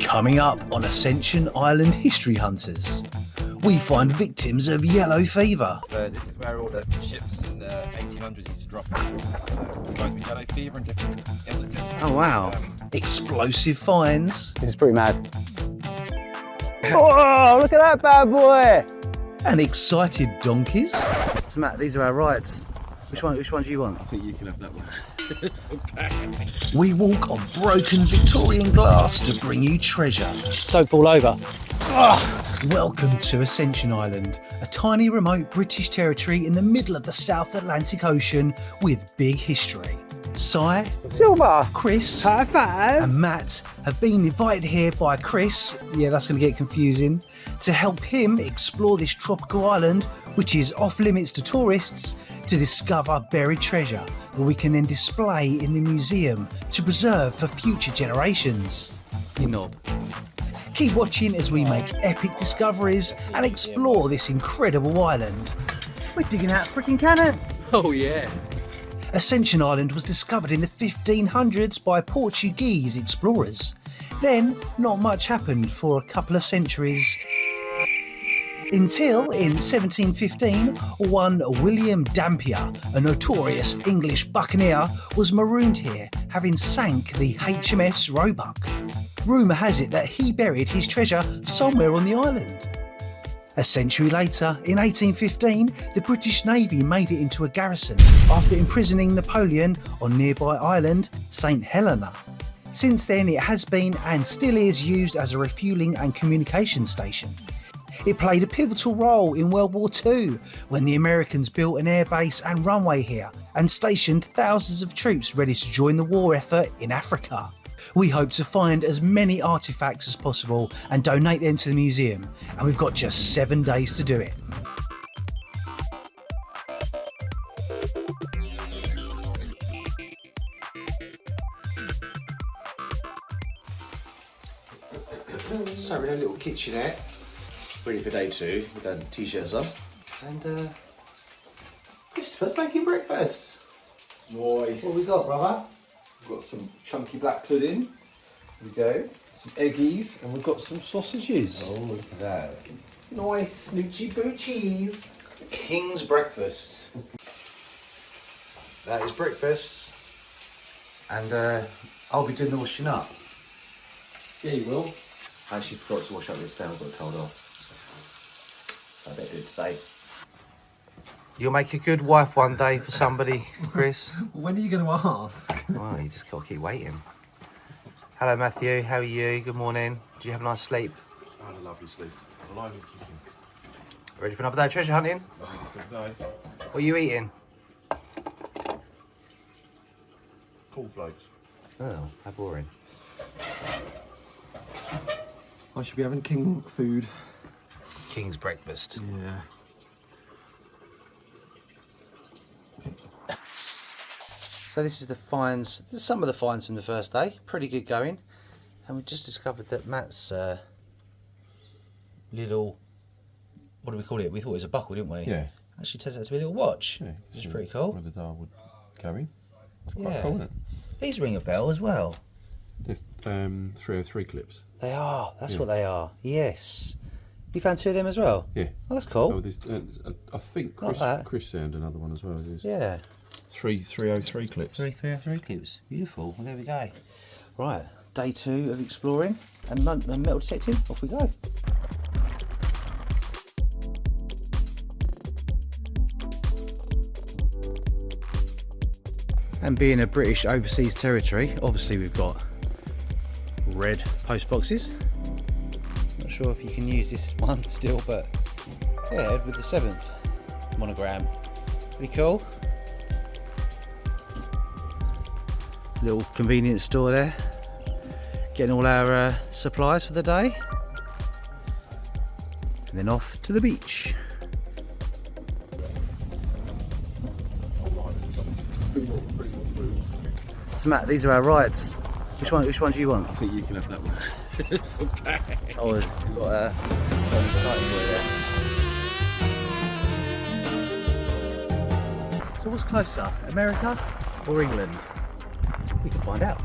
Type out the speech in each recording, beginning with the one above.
Coming up on Ascension Island History Hunters, we find victims of yellow fever. So this is where all the ships in the 1800s used to drop guys with yellow fever and different illnesses. Oh wow. Explosive finds. This is pretty mad. Oh, look at that bad boy! And excited donkeys. So Matt, these are our rides. Which one do you want? I think you can have that one. We walk on broken Victorian glass to bring you treasure. Stove all over. Welcome to Ascension Island, a tiny remote British territory in the middle of the South Atlantic Ocean with big history. Si, Silver! Chris, High five! and Matt have been invited here by Chris, yeah, that's going to get confusing, to help him explore this tropical island, which is off limits to tourists, to discover buried treasure that we can then display in the museum to preserve for future generations. You knob. Keep watching as we make epic discoveries and explore this incredible island. We're digging out a freaking cannon! Oh yeah. Ascension Island was discovered in the 1500s by Portuguese explorers. Then, not much happened for a couple of centuries. Until in 1715, one William Dampier, a notorious English buccaneer, was marooned here, having sank the HMS Roebuck. Rumour has it that he buried his treasure somewhere on the island. A century later, in 1815, the British Navy made it into a garrison after imprisoning Napoleon on nearby island St Helena. Since then, it has been and still is used as a refuelling and communication station. It played a pivotal role in World War II when the Americans built an airbase and runway here and stationed thousands of troops ready to join the war effort in Africa. We hope to find as many artefacts as possible and donate them to the museum, and we've got just 7 days to do it. So we're in a little kitchenette, ready for day 2. We've done t-shirts on, and Christopher's making breakfast. Nice. What we got, brother? We've got some chunky black pudding. Here we go. Some eggies, and we've got some sausages. Oh, look at that. Nice snoochy boochies. King's breakfast. That is breakfast, and I'll be doing the washing up. Yeah, you will. I actually forgot to wash up this down, got told off. So I better do it today. You'll make a good wife one day for somebody, Chris. When are you going to ask? Well, you just got to keep waiting. Hello Matthew, how are you? Good morning. Did you have a nice sleep? I had a lovely sleep. Alive and kicking. Ready for another day of treasure hunting? No. What are you eating? Cornflakes. Oh, how boring. I should be having king food. King's breakfast. Yeah. So this is the finds, some of the finds from the first day. Pretty good going. And we just discovered that Matt's little, what do we call it? We thought it was a buckle, didn't we? Yeah. Actually turns out to be a little watch, Yeah. which is pretty cool. Where the dial would go in. It's quite Yeah. cool, isn't it? These ring a bell as well. They're 303 clips. They are, that's Yeah. what they are. Yes. You found 2 of them as well? Yeah. Oh, that's cool. Oh, this, I think Like that. Chris found another one as well. There's Yeah. 303 clips. 303 clips. Beautiful. Well, there we go. Right, day 2 of exploring and metal detecting. Off we go. And being a British overseas territory, obviously we've got red post boxes. Not sure if you can use this one still, but yeah, Edward the 7th monogram. Pretty cool. Little convenience store there. Getting all our supplies for the day. And then off to the beach. So Matt, these are our rides. Which one do you want? I think you can have that one. Oh, we've got an exciting boy there. So what's closer, America or England? We can find out.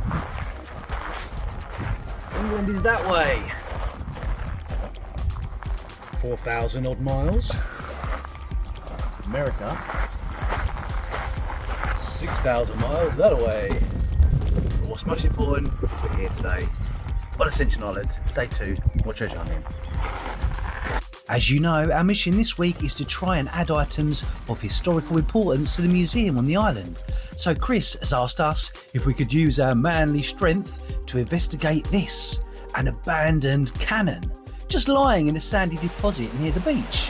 England is that way. 4,000 odd miles. America, 6,000 miles that way. But what's most important is we're here today on Ascension Island, day 2, more treasure hunting. As you know, our mission this week is to try and add items of historical importance to the museum on the island. So Chris has asked us if we could use our manly strength to investigate this, an abandoned cannon, just lying in a sandy deposit near the beach.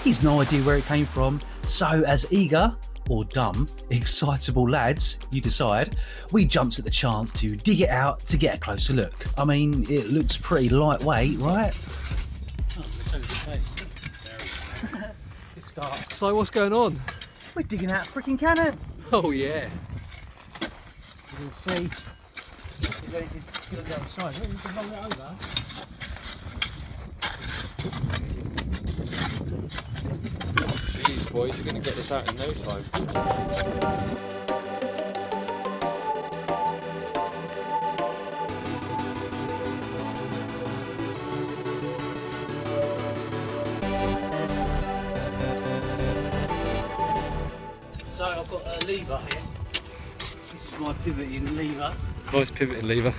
He's no idea where it came from, so as eager, or dumb, excitable lads, you decide, we jumped at the chance to dig it out to get a closer look. I mean, it looks pretty lightweight, right? Good start. So what's going on? We're digging out a freaking cannon. Oh yeah. You can see there's anything on the other side. You can roll it over. Jeez boys, you're going to get this out in no time. So I've got a lever here. This is my pivoting lever. Nice pivoting lever.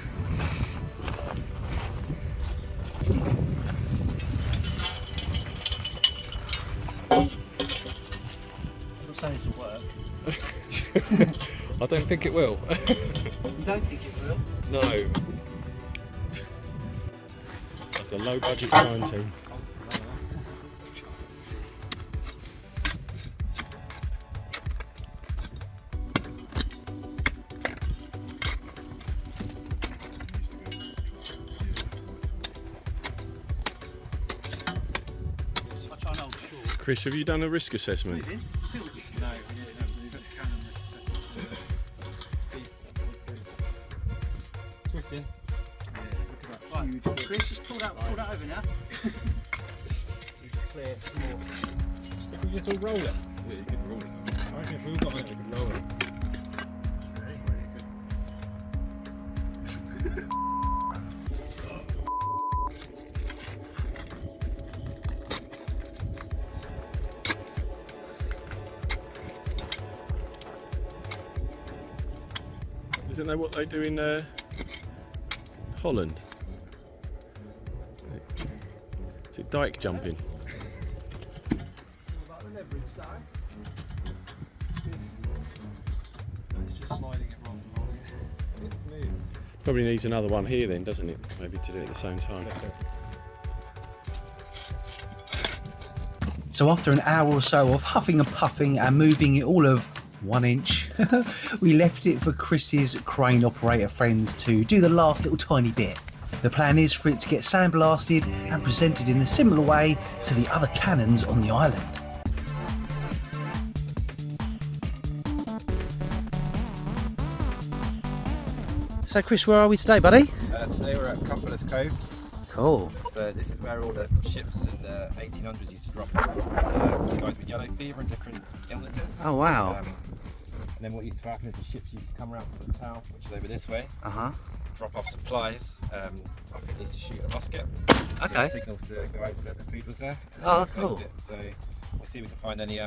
I'm not saying this will work. I don't think it will. You don't think it will? No. It's like a low budget crime team. I'll try and hold short. Chris, have you done a risk assessment? Twisting. Right, Chris, just pull that over now. Just clear some more. If we just all roll it. Yeah, you can roll it. I reckon if we all got it, we can roll it. Isn't that what they do in Holland? Is it dike jumping? Probably needs another one here then, doesn't it? Maybe to do it at the same time. So after an hour or so of huffing and puffing and moving it all of 1 inch, we left it for Chris's crane operator friends to do the last little tiny bit. The plan is for it to get sandblasted and presented in a similar way to the other cannons on the island. So Chris, where are we today, buddy? Today we're at Complus Cove. Cool. So this is where all the ships in the 1800s used to drop guys with yellow fever and different illnesses. Oh wow. And then what used to happen is the ships used to come around from the town, which is over this way, drop off supplies. I think they used to shoot a musket. Okay. So signals to the guys that the food was there. Oh, cool. So we'll see if we can find any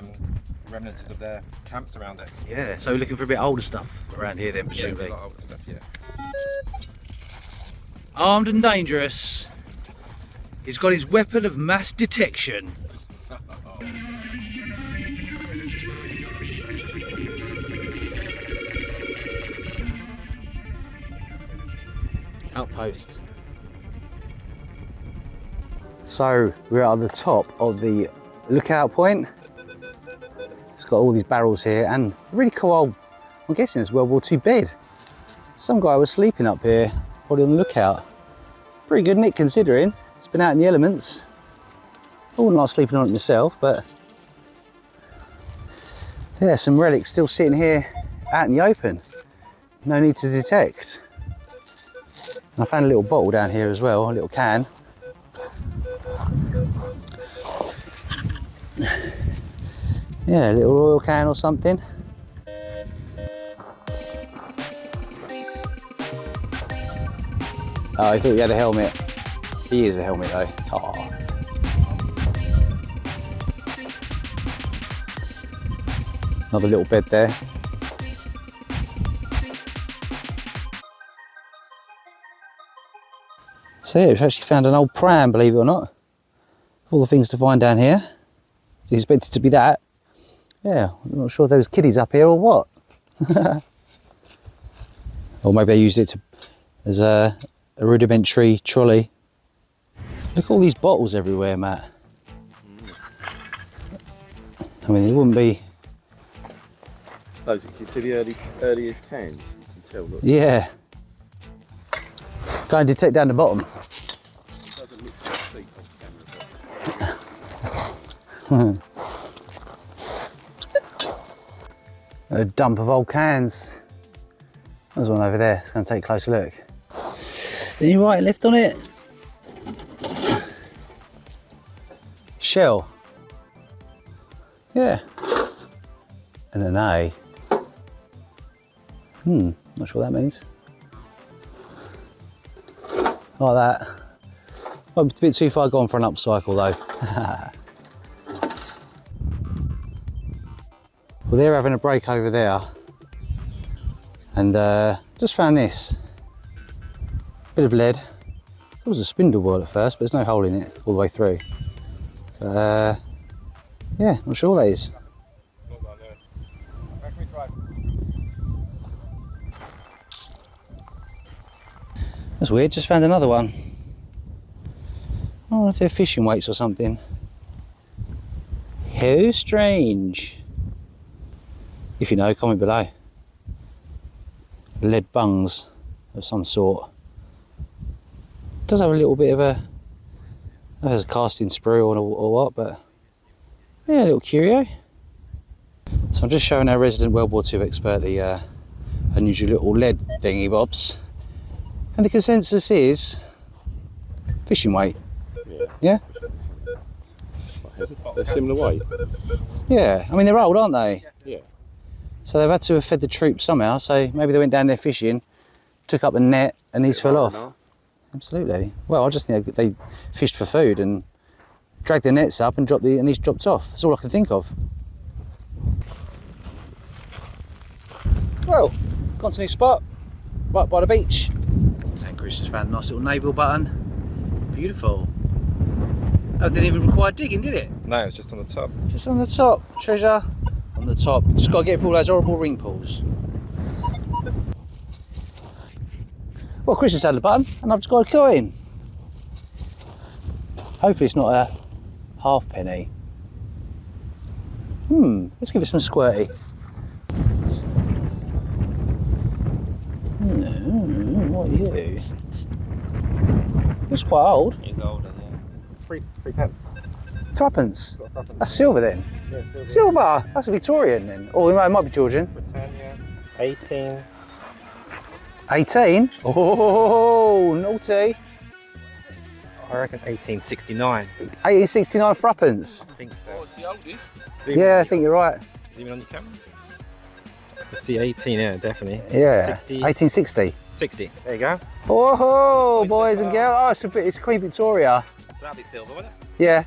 remnants of their camps around there. Yeah, so we're looking for a bit older stuff around here then, Yeah, presumably. a lot of older stuff, yeah. Armed and dangerous. He's got his weapon of mass detection. Outpost. So we're at the top of the lookout point. It's got all these barrels here and a really cool old, I'm guessing it's World War II bed. Some guy was sleeping up here, probably on the lookout. Pretty good nick considering. It's been out in the elements. I wouldn't like sleeping on it myself, but yeah, some relics still sitting here out in the open. No need to detect. And I found a little bottle down here as well, a little can. Yeah, a little oil can or something. Oh, I thought he had a helmet. He is a helmet though. Oh. Another little bed there. So yeah, we've actually found an old pram, believe it or not. All the things to find down here. It's expected to be that. Yeah, I'm not sure if there was kiddies up here or what. Or maybe they used it as a rudimentary trolley. Look at all these bottles everywhere, Matt. I mean, it wouldn't be... Those, you can see the earliest cans, you can tell, look. Yeah. Go and detect down the bottom. Doesn't look like a camera, A dump of old cans. There's one over there. Let's go and take a closer look. Any right left on it? Shell. Yeah. And an A. Not sure what that means. Like that. Might be a bit too far gone for an upcycle though. Well, they're having a break over there. And just found this. Bit of lead. It was a spindle wheel at first, but there's no hole in it all the way through. Yeah, not sure what that is. That's weird, just found another one. I don't know if they're fishing weights or something. How strange. If you know, comment below. Lead bungs of some sort. Does have a little bit of a, I don't know if it's a casting sprue or what, but yeah, a little curio. So I'm just showing our resident World War II expert the unusual little lead thingy bobs. And the consensus is fishing weight. Yeah? They're similar weight. Yeah, I mean they're old, aren't they? Yeah. So they've had to have fed the troops somehow, so maybe they went down there fishing, took up a net and these fell off. Absolutely. Well, I just think they fished for food and dragged their nets up and these dropped off. That's all I can think of. Well, gone to a new spot, right by the beach. And Chris has found a nice little naval button. Beautiful. Oh, didn't even require digging, did it? No, it's just on the top. Just on the top. Treasure on the top. Just got to get through all those horrible ring pulls. Well, Chris has had the button and I've just got a coin. Hopefully it's not a halfpenny. Let's give it some squirty. What are you? It's quite old. It's older, yeah. Three pence. Threepence. That's silver then. Yeah, silver. Silver. That's Victorian then. Or it might be Georgian. Britannia. 18. 18. Oh, naughty. I reckon 1869. 1869 threepence. I think so. What's the oldest? Yeah, I think you're right. Zoom in on your camera. Let's see, 18, yeah, definitely. Yeah. 60. 1860. 60. There you go. Oh, boys and girls. Oh, it's Queen Victoria. That'll be silver, wouldn't it? Yeah.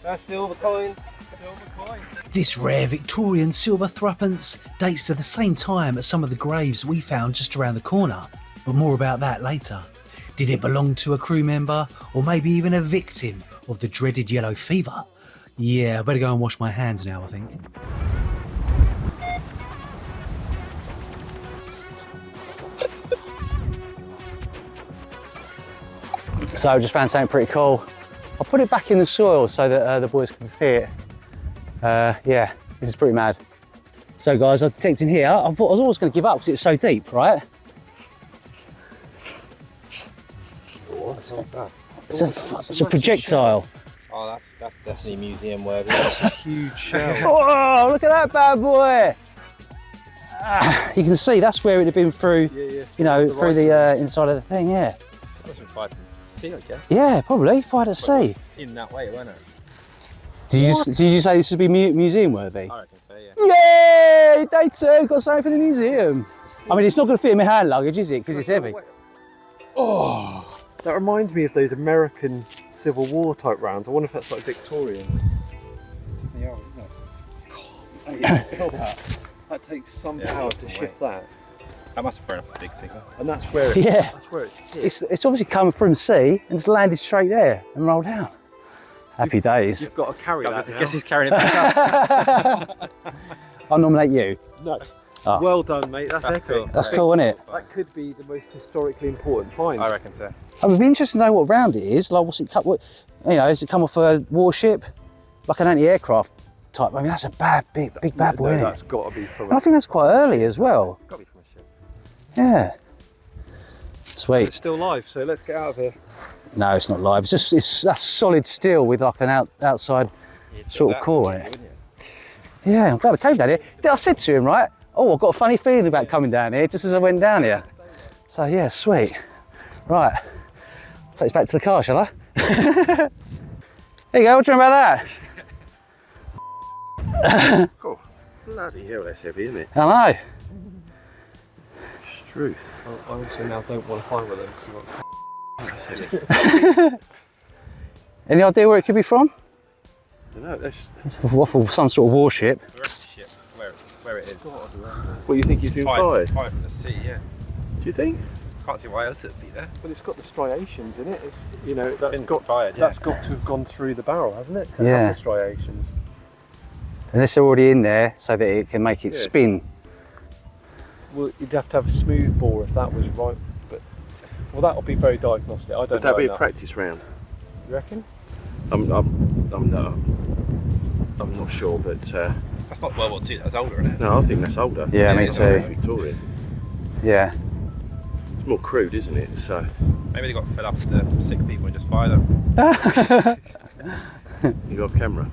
That's silver coin. Silver coin. This rare Victorian silver threepence dates to the same time as some of the graves we found just around the corner, but more about that later. Did it belong to a crew member or maybe even a victim of the dreaded yellow fever? Yeah, I better go and wash my hands now, I think. So I just found something pretty cool. I'll put it back in the soil so that the boys can see it. Yeah, this is pretty mad. So guys, I'm detecting here. I thought I was always going to give up because it's so deep, right? What's that? It's a projectile. Oh, that's definitely museum worthy. That's a huge shell. Oh, look at that bad boy! You can see that's where it had been through, you know, through the inside of the thing, yeah. That's been fired from sea, I guess. Yeah, probably, fired at sea. In that way, won't it? Did you say this would be museum worthy? I reckon so, yeah. Yay! Day two, got something for the museum. I mean, it's not going to fit in my hand luggage, is it? Because it's heavy. Oh, that reminds me of those American Civil War type rounds. I wonder if that's like Victorian. Yeah, no. Feel that. That takes some power to shift that. That must have thrown up a big signal. And that's where it, Yeah. that's where it's hit. It's obviously come from sea and it's landed straight there and rolled down. Happy days. You've got to carry I that now. guess he's carrying it back up. I'll nominate you. No. Oh. Well done, mate. That's epic. cool. That's cool, isn't it? That could be the most historically important find. I reckon so. It would be interesting to know what round it is. Like, what's it cut? What, you know, has it come off a warship, like an anti-aircraft type? I mean, that's a big bad boy, isn't That's it? got to be from And I think that's quite early as well. It's got to be from a ship. Yeah. It's Sweet. still live, so let's get out of here. No, it's not live. It's just that's solid steel with like an outside sort of core in it. Yeah, I'm glad I came down here. I said to him, right? Oh, I've got a funny feeling about coming down here just as I went down here. So yeah, sweet. Right, take us back to the car, shall I? There you go, what do you think about that? Cool. Bloody hell, that's heavy, isn't it? I know. Truth. I also now don't want to find with them because That's heavy. Any idea where it could be from? I don't know, that's... It's a waffle, some sort of warship. The rest of the ship, where it is. What, you think he's been fired? Fired from the sea, yeah. Do you think? Can't see why else it'd be there. But it's got the striations in it. It's, you know, that's Been got fired, yeah. that's got to have gone through the barrel, hasn't it? To Yeah. have the striations. Unless they're already in there so that it can make it Yeah. spin. Well, you'd have to have a smooth bore if that was right. But well, that'll be very diagnostic. I don't Would know. that be a that. practice round? You reckon? I'm not sure, but That's not World War II, that's older, isn't it? no, I think that's older. Yeah, me it's too. Victorian. Yeah. It's more crude, isn't it? So Maybe they got fed up with the sick people and just fired them. you got a camera.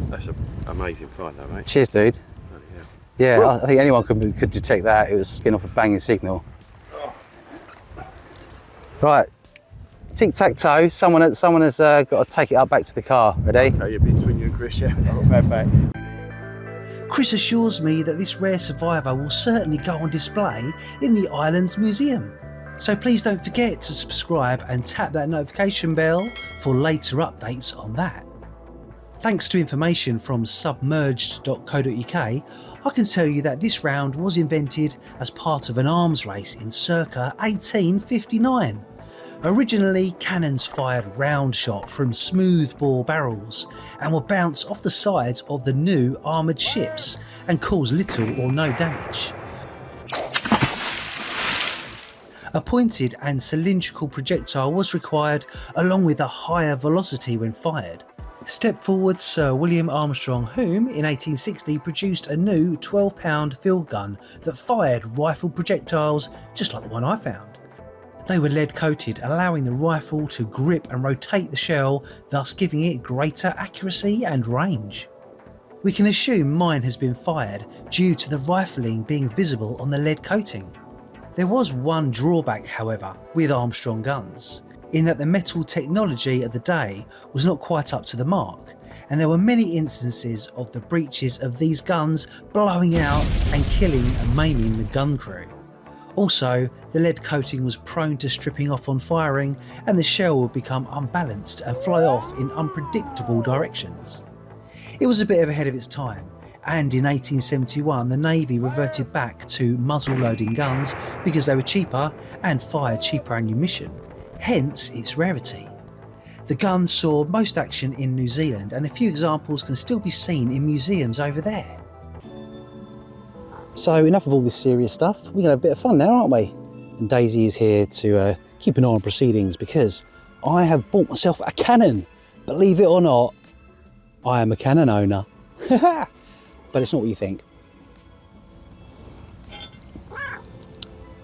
That's an amazing find, though, mate. Cheers, dude. Bloody hell. Yeah, I think anyone could detect that. It was skin off a banging signal. Right, tic-tac-toe. Someone has got to take it up back to the car. Ready? Okay, you're between you and Chris, yeah. Back. Chris assures me that this rare survivor will certainly go on display in the island's museum. So please don't forget to subscribe and tap that notification bell for later updates on that. Thanks to information from submerged.co.uk, I can tell you that this round was invented as part of an arms race in circa 1859. Originally, cannons fired round shot from smoothbore barrels and were bounced off the sides of the new armoured ships and caused little or no damage. A pointed and cylindrical projectile was required along with a higher velocity when fired. Step forward Sir William Armstrong, whom in 1860 produced a new 12-pound field gun that fired rifle projectiles just like the one I found. They were lead coated, allowing the rifle to grip and rotate the shell, thus giving it greater accuracy and range. We can assume mine has been fired due to the rifling being visible on the lead coating. There was one drawback, however, with Armstrong guns, in that the metal technology of the day was not quite up to the mark, and there were many instances of the breeches of these guns blowing out and killing and maiming the gun crew. Also, the lead coating was prone to stripping off on firing, and the shell would become unbalanced and fly off in unpredictable directions. It was a bit ahead of its time, and in 1871 the Navy reverted back to muzzle loading guns because they were cheaper and fired cheaper ammunition, hence its rarity. The gun saw most action in New Zealand, and a few examples can still be seen in museums over there. So enough of all this serious stuff, we're going to have a bit of fun now, aren't we? And Daisy is here to keep an eye on proceedings because I have bought myself a cannon. Believe it or not, I am a cannon owner. But it's not what you think.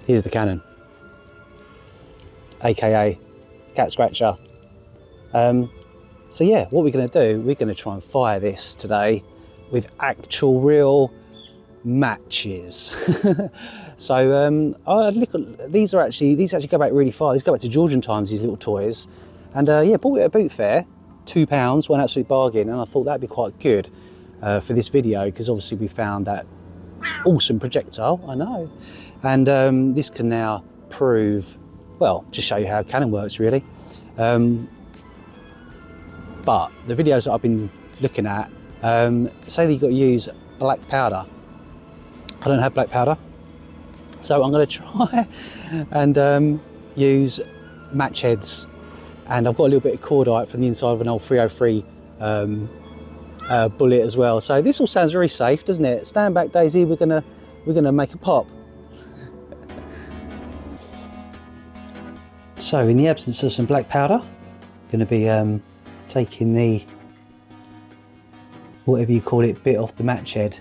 Here's the cannon, aka cat scratcher. So yeah, what we're going to do, we're going to try and fire this today with actual real matches. So I look at these actually go back really far. These go back to Georgian times, these little toys. And yeah, bought it at a boot fair, £2, one absolute bargain, and I thought that'd be quite good for this video because obviously we found that awesome projectile, I know. And this can now prove well, just show you how Canon works really. But the videos that I've been looking at say that you've got to use black powder. I don't have black powder, so I'm going to try and use match heads, and I've got a little bit of cordite from the inside of an old 303 bullet as well. So this all sounds very safe, doesn't it? Stand back, Daisy. We're gonna make a pop. So in the absence of some black powder, I'm going to be taking the, whatever you call it, bit off the match head.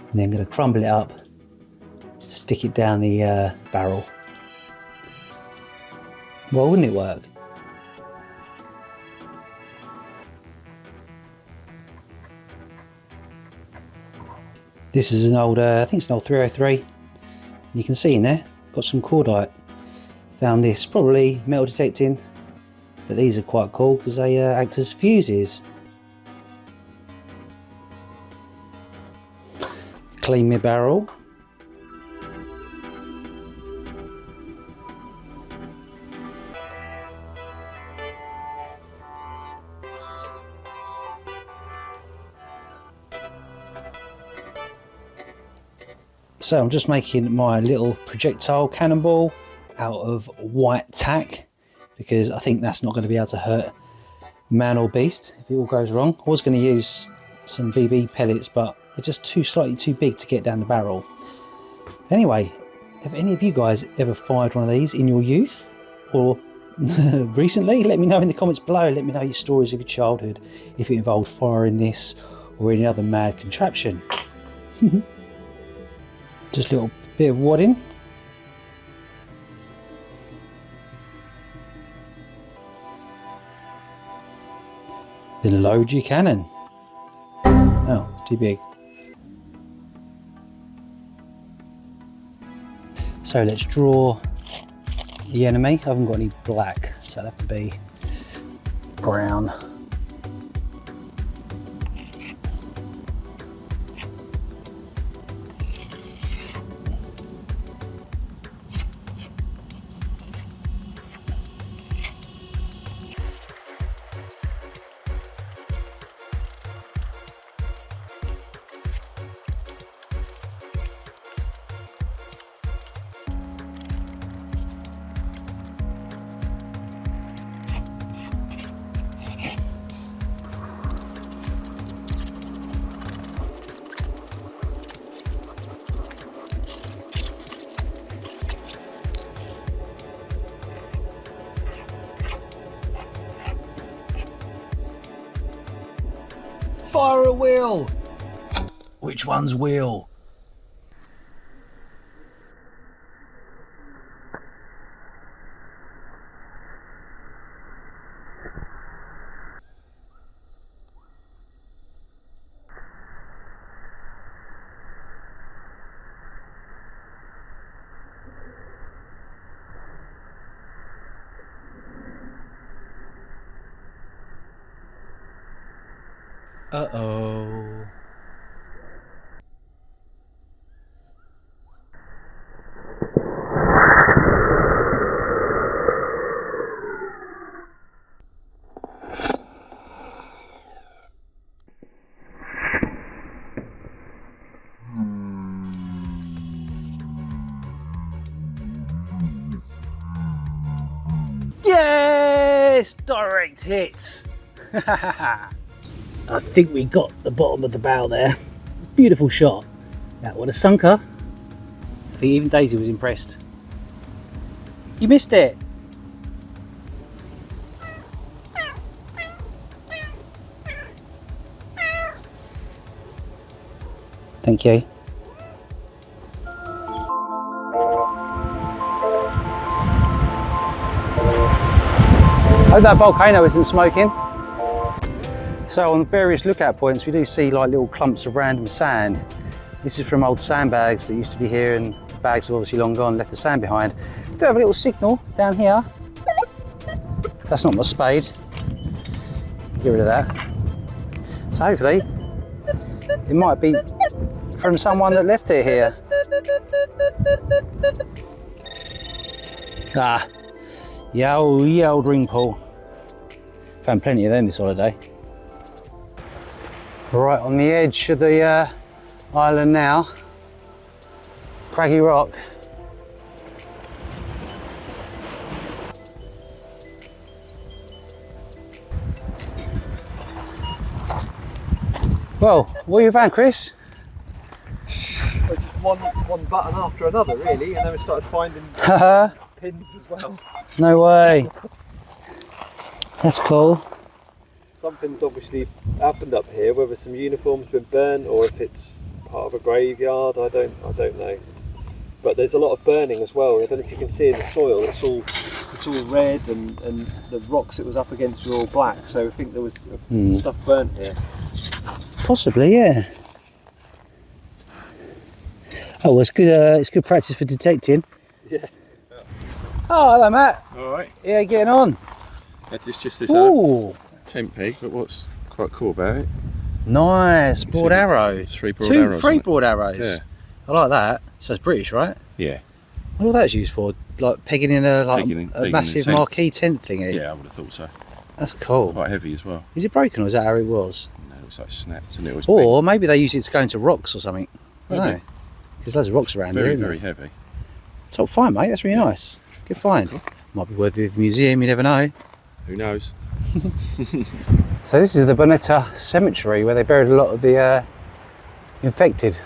And then I'm going to crumble it up, stick it down the barrel. Well, wouldn't it work? This is an old, I think it's an old 303. And you can see in there, got some cordite. Found this, probably metal detecting, but these are quite cool because they act as fuses. Clean my barrel. So I'm just making my little projectile cannonball out of white tack, because I think that's not going to be able to hurt man or beast if it all goes wrong. I was going to use some BB pellets, but they're just slightly too big to get down the barrel. Anyway, have any of you guys ever fired one of these in your youth or recently? Let me know in the comments below. Let me know your stories of your childhood, if it involved firing this or any other mad contraption. Just a little bit of wadding. Then load your cannon. Oh, it's too big. So let's draw the enemy. I haven't got any black, so it'll have to be brown. Fire a wheel! Which one's wheel? Uh-oh. Yes! Direct hit! I think we got the bottom of the bow there. Beautiful shot. That would have sunk her. I think even Daisy was impressed. You missed it. Thank you. Hope that volcano isn't smoking. So on various lookout points we do see like little clumps of random sand. This is from old sandbags that used to be here, and the bags have obviously long gone, left the sand behind. We do have a little signal down here. That's not my spade. Get rid of that. So hopefully it might be from someone that left it here. Ah, yeah, old ring pull. Found plenty of them this holiday. Right on the edge of the island now. Craggy rock. Well, what have you found, Chris? Well, just one button after another, really, and then we started finding pins as well. No way. That's cool. Something's obviously happened up here, whether some uniform's been burnt or if it's part of a graveyard, I don't know. But there's a lot of burning as well. I don't know if you can see in the soil, it's all red, and the rocks it was up against were all black, so I think there was stuff burnt here. Possibly, yeah. Oh, well, it's good practice for detecting. Yeah. Oh, hello, Matt. All right. Yeah, getting on. It's just this Ooh, tent peg, but what's quite cool about it? nice broad arrow. It's three broad arrows. Three broad arrows. Yeah. I like that. So it's British, right? Yeah. What all that's used for? Like pegging in a Pegging in massive tent. marquee tent thingy. Yeah, I would have thought so. That's cool. Quite heavy as well. Is it broken or is that how it was? No, it looks like snapped and it was Or maybe they use it to go into rocks or something. I don't Maybe. know. There's loads of rocks around very, here, isn't very there? heavy. Top fine, mate. That's really nice. Good find. Cool. Might be worth it at the museum. You never know. Who knows? So this is the Bonetta Cemetery where they buried a lot of the infected.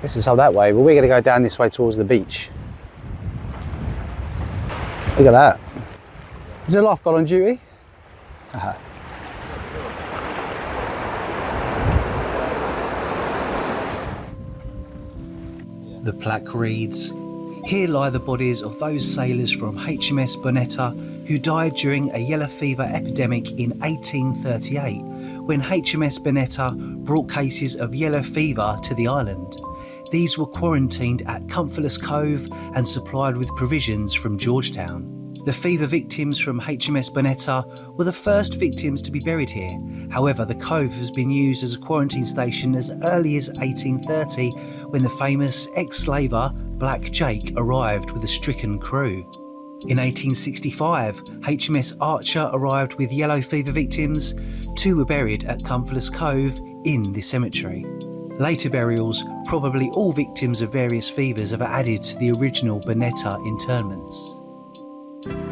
This is up that way, but we're going to go down this way towards the beach. Look at that. Is there a lifeguard on duty? The plaque reads, "Here lie the bodies of those sailors from HMS Bonetta who died during a yellow fever epidemic in 1838, when HMS Bonetta brought cases of yellow fever to the island. These were quarantined at Complus Cove and supplied with provisions from Georgetown. The fever victims from HMS Bonetta were the first victims to be buried here. However, the cove has been used as a quarantine station as early as 1830, when the famous ex-slaver Black Jake arrived with a stricken crew. In 1865, HMS Archer arrived with yellow fever victims. 2 were buried at Complus Cove in the cemetery. Later burials, probably all victims of various fevers, have added to the original Bonetta interments."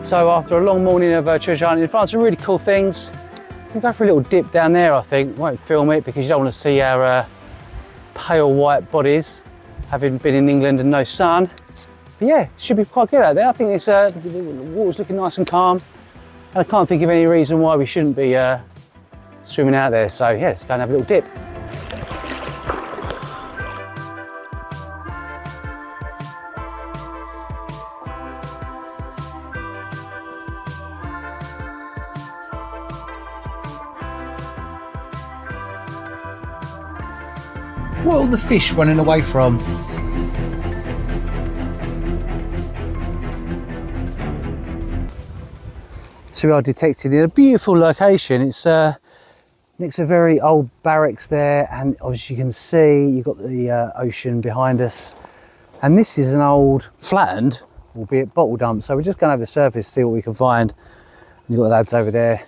So after a long morning of treasure hunting, we found some really cool things. We'll go for a little dip down there, I think. Won't film it because you don't want to see our pale white bodies, having been in England and no sun. But yeah, it should be quite good out there. I think it's, the water's looking nice and calm. And I can't think of any reason why we shouldn't be swimming out there. So yeah, let's go and have a little dip. What are all the fish running away from? So we are detected in a beautiful location. It's next to a very old barracks there, and obviously you can see you've got the ocean behind us. And this is an old flattened, albeit bottle dump. So we're just going over the surface, see what we can find. And you've got the lads over there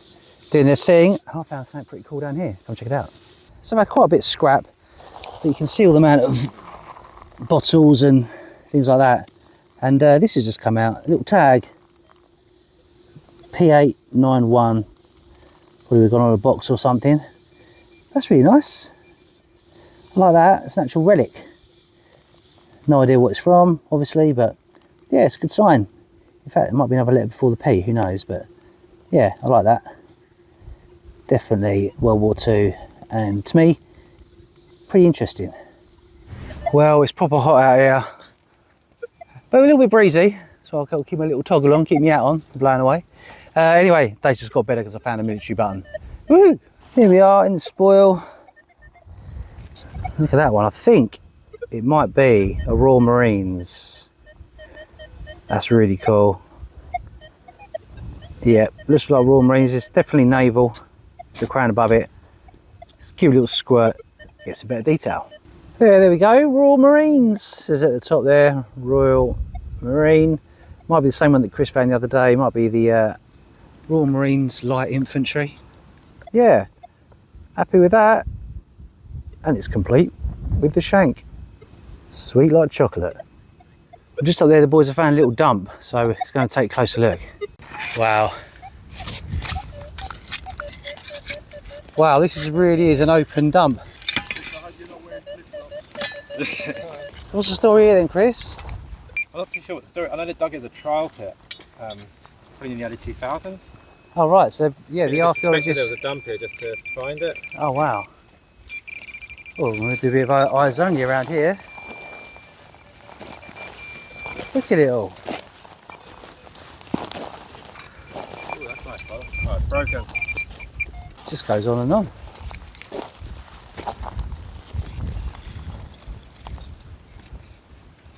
doing their thing. And I found something pretty cool down here. Come check it out. So I've had quite a bit of scrap, but you can see all the amount of bottles and things like that. And this has just come out, a little tag. P891, probably gone on a box or something. That's really nice. I like that. It's an actual relic. No idea what it's from, obviously, but yeah, it's a good sign. In fact, it might be another letter before the P, who knows, but yeah, I like that. Definitely World War II, and to me, pretty interesting. Well, it's proper hot out here, but a little bit breezy, so I'll keep my little toggle on, keep me out on, blowing away. Anyway, day's just got better because I found a military button. Woohoo! Here we are in the spoil. Look at that one. I think it might be a Royal Marines. That's really cool. Yeah, looks like Royal Marines. It's definitely naval. The crown above it. It's a cute little squirt. Gets a bit of detail. Yeah, there we go. Royal Marines is at the top there. Royal Marine. Might be the same one that Chris found the other day. Might be the Royal Marines Light Infantry. Yeah, happy with that. And it's complete with the shank. Sweet like chocolate. Just up there, the boys have found a little dump, so it's going to take a closer look. Wow. Wow, this really is an open dump. So what's the story here then, Chris? I'm not too sure what the story. I know they dug as a trial pit, probably in the early 2000s. Oh right, so yeah, the archaeologists. There was a dump here just to find it. Oh wow. Oh, we're going to do a bit of eyes only around here. Look at it all. Oh, that's nice, brother. Oh, it's broken. Just goes on and on.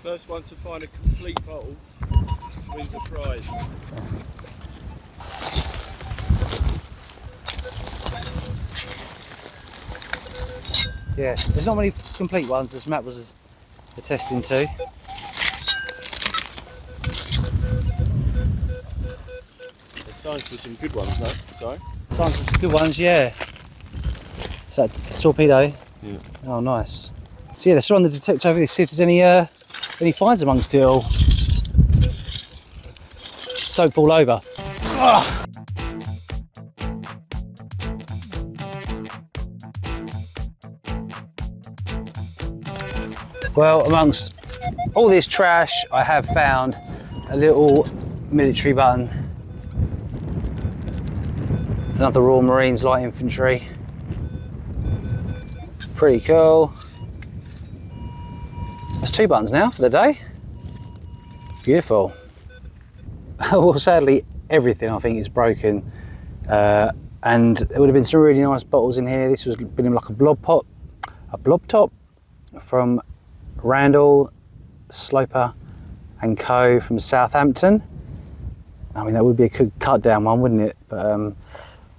First one to find a complete bottle wins a prize. Yeah, there's not many complete ones, as Matt was attesting to. There's signs for some good ones, no? Sorry? Signs of some good ones, yeah. Is that a torpedo? Yeah. Oh, nice. So yeah, let's run the detector over this, see if there's any finds amongst it all. Just don't fall over. Ah! Well, amongst all this trash, I have found a little military button. Another Royal Marines Light Infantry. Pretty cool. That's 2 buttons now for the day. Beautiful. Well, sadly, everything I think is broken. And there would have been some really nice bottles in here. This was been in like a blob top from Randall, Sloper and Co from Southampton. I mean, that would be a good cut down one, wouldn't it? But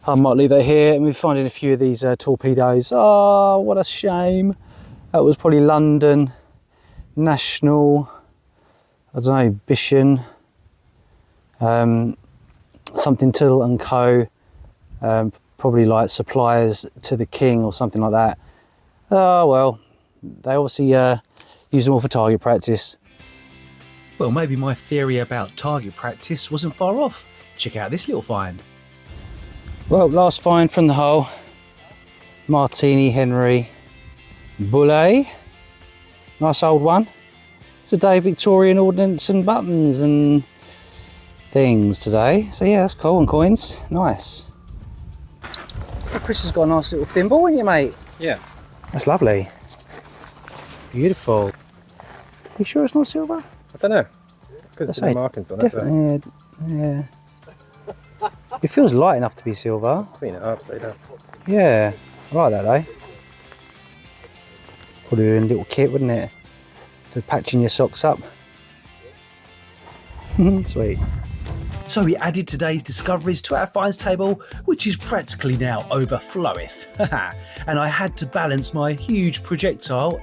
I might leave that here. And we're finding a few of these torpedoes. Oh, what a shame. That was probably London National, I don't know, Bishan, something Tittle and Co. Probably like suppliers to the King or something like that. Oh well, they obviously use them all for target practice. Well, maybe my theory about target practice wasn't far off. Check out this little find. Well, last find from the hole. Martini Henry Bullet. Nice old one. Today Victorian ordnance and buttons and things today. So yeah, that's cool, and coins. Nice. Well, Chris has got a nice little thimble, haven't you, mate? Yeah. That's lovely. Beautiful. You sure it's not silver? I don't know. Couldn't see the markings on it. Definitely, yeah. It feels light enough to be silver. Clean it up, later. Yeah, I like that though. Put it in a little kit, wouldn't it? For patching your socks up. Sweet. So we added today's discoveries to our finds table, which is practically now overfloweth. And I had to balance my huge projectile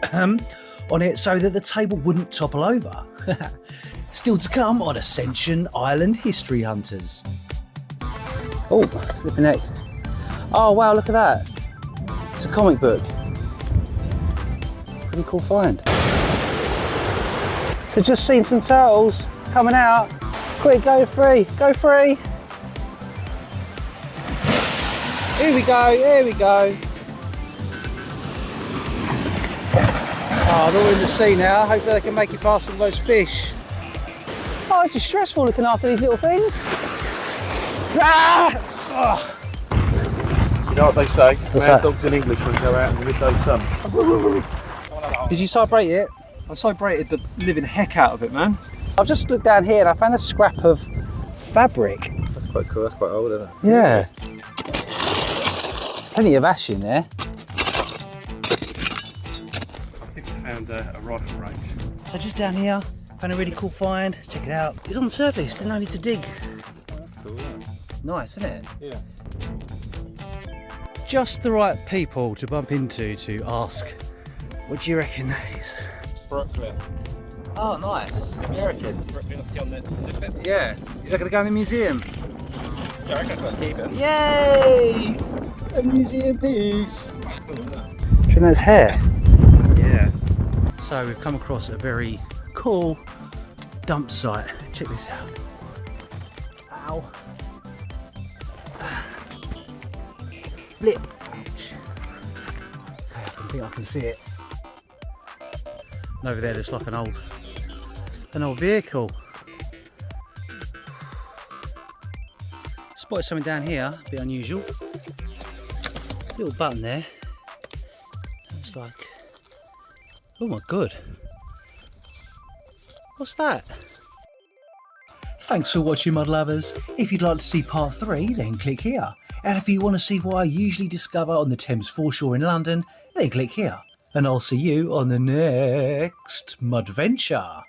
on it so that the table wouldn't topple over. Still to come on Ascension Island History Hunters. Oh, flipping neck. Oh wow, look at that. It's a comic book. Pretty cool find. So just seen some turtles coming out. Quick, go free, go free. Here we go, here we go. Oh, they're all in the sea now. Hopefully they can make it past all those fish. Oh, this is stressful looking after these little things. Ah! Oh. You know what they say? What's Mad that? dogs in English when go out in the midday sun. Did you celebrate it? I celebrated the living heck out of it, man. I've just looked down here and I found a scrap of fabric. That's quite cool. That's quite old, isn't it? Yeah. Plenty of ash in there. I think we found a rifle range. So just down here, found a really cool find. Check it out. It's on the surface, didn't I need to dig. That's cool, isn't it? Nice, isn't it? Yeah. Just the right people to bump into to ask What do you reckon that is? Brooklyn. Oh, nice. American. Brooklyn up on the tip. Yeah. Is that going to go in the museum? Yeah, I reckon that's what keep it. Yay! A museum piece. Do you know it's hair? Yeah. So we've come across a very cool dump site. Check this out. Ow. Flip. Okay, I think I can see it. And over there there's like an old vehicle. Spotted something down here, a bit unusual. Little button there. Looks like, oh my god. What's that? Thanks for watching, Mud Lovers. If you'd like to see part 3, then click here. And if you want to see what I usually discover on the Thames foreshore in London, then click here. And I'll see you on the next Mudventure.